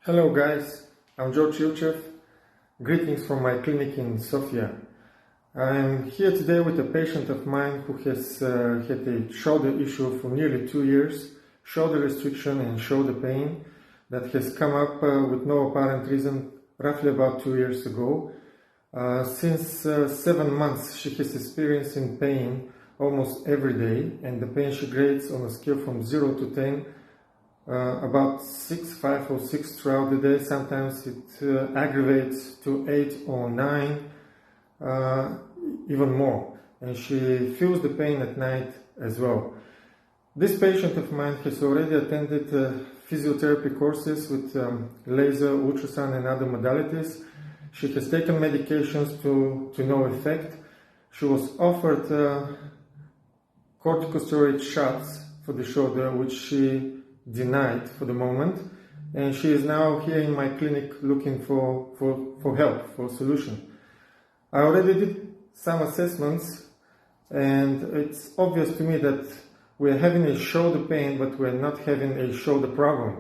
Hello guys, I'm Georgi Ilchev. Greetings from my clinic in Sofia. I'm here today with a patient of mine who has had a shoulder issue for nearly 2 years, shoulder restriction and shoulder pain that has come up with no apparent reason roughly about 2 years ago. Since 7 months she has experiencing pain almost every day, and the pain she grades on a scale from 0 to 10 about 6, 5 or 6 throughout the day. Sometimes it aggravates to 8 or 9, even more. And she feels the pain at night as well. This patient of mine has already attended physiotherapy courses with laser, ultrasound and other modalities. She has taken medications to no effect. She was offered corticosteroid shots for the shoulder, which she denied for the moment, and she is now here in my clinic looking for help, for a solution. I already did some assessments, and it's obvious to me that we're having a shoulder pain, but we're not having a shoulder problem.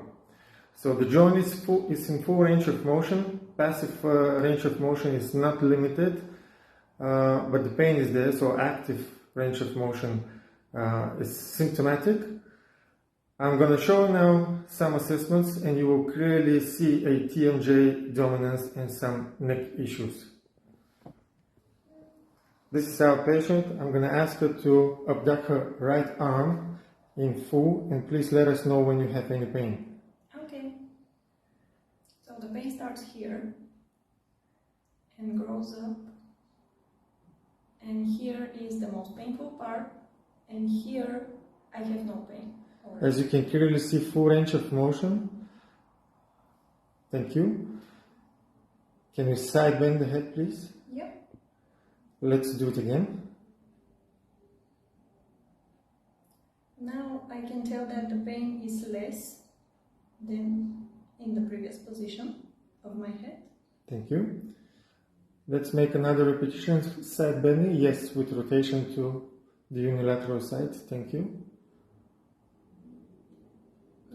So the joint is in full range of motion. Passive range of motion is not limited, but the pain is there, so active range of motion is symptomatic. I'm going to show now some assessments, and you will clearly see a TMJ dominance and some neck issues. This is our patient. I'm going to ask her to abduct her right arm in full, and please let us know when you have any pain. Okay. So the pain starts here and grows up, and here is the most painful part, and here I have no pain. As you can clearly see, full range of motion. Thank you. Can you side bend the head, please? Yep. Let's do it again. Now I can tell that the pain is less than in the previous position of my head. Thank you. Let's make another repetition. Side bending, yes, with rotation to the unilateral side. Thank you.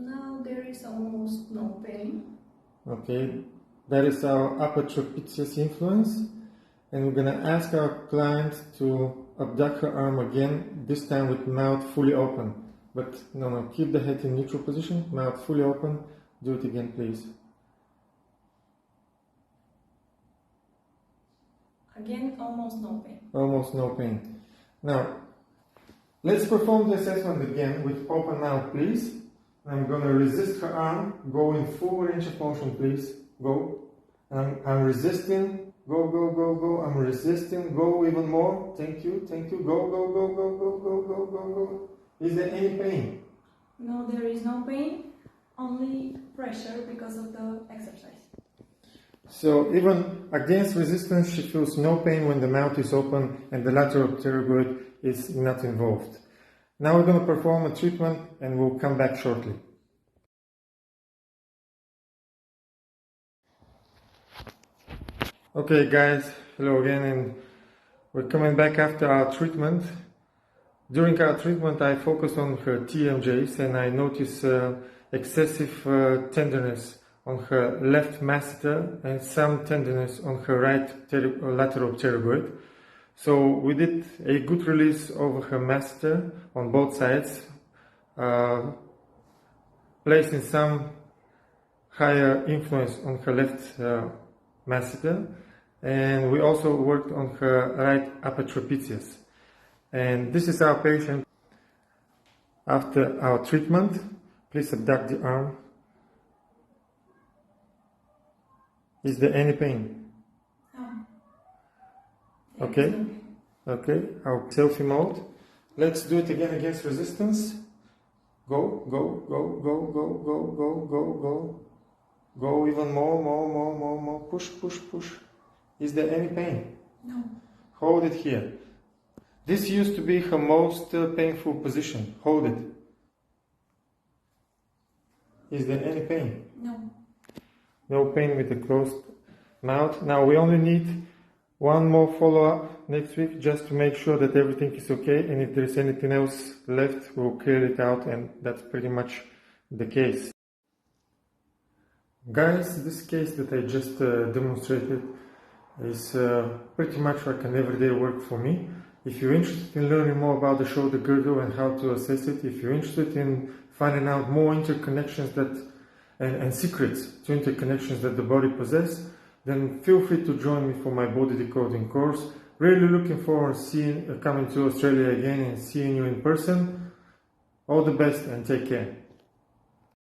Now there is almost no pain. Okay, that is our upper trapezius influence, and we're going to ask our client to abduct her arm again, this time with mouth fully open. But no, keep the head in neutral position, mouth fully open. Do it again, please. Again, almost no pain. Almost no pain. Now, let's perform the assessment again with open mouth, please. I'm going to resist her arm. Go in full range of motion, please. Go. I'm resisting. Go, go, go, go. I'm resisting. Go even more. Thank you, thank you. Go, go, go, go, go, go, go, go, go. Is there any pain? No, there is no pain. Only pressure because of the exercise. So even against resistance, she feels no pain when the mouth is open and the lateral pterygoid is not involved. Now we're going to perform a treatment, and we'll come back shortly. Okay guys, hello again, and we're coming back after our treatment. During our treatment I focused on her TMJs, and I noticed excessive tenderness on her left masseter and some tenderness on her right lateral pterygoid. So we did a good release over her masseter on both sides, placing some higher influence on her left masseter, and we also worked on her right upper trapezius. And this is our patient after our treatment. Please abduct the arm. Is there any pain? Okay, okay, our selfie mode. Let's do it again against resistance. Go, go, go, go, go, go, go, go, go. Go even more. Push, push, push. Is there any pain? No. Hold it here. This used to be her most painful position. Hold it. Is there any pain? No. No pain with the closed mouth. Now we only need one more follow-up next week just to make sure that everything is okay, and if there is anything else left, we'll clear it out, and that's pretty much the case. Guys, this case that I just demonstrated is pretty much like an everyday work for me. If you're interested in learning more about the shoulder girdle and how to assess it, if you're interested in finding out more interconnections and secrets to interconnections that the body possesses, then feel free to join me for my body decoding course. Really looking forward to coming to Australia again and seeing you in person. All the best and take care.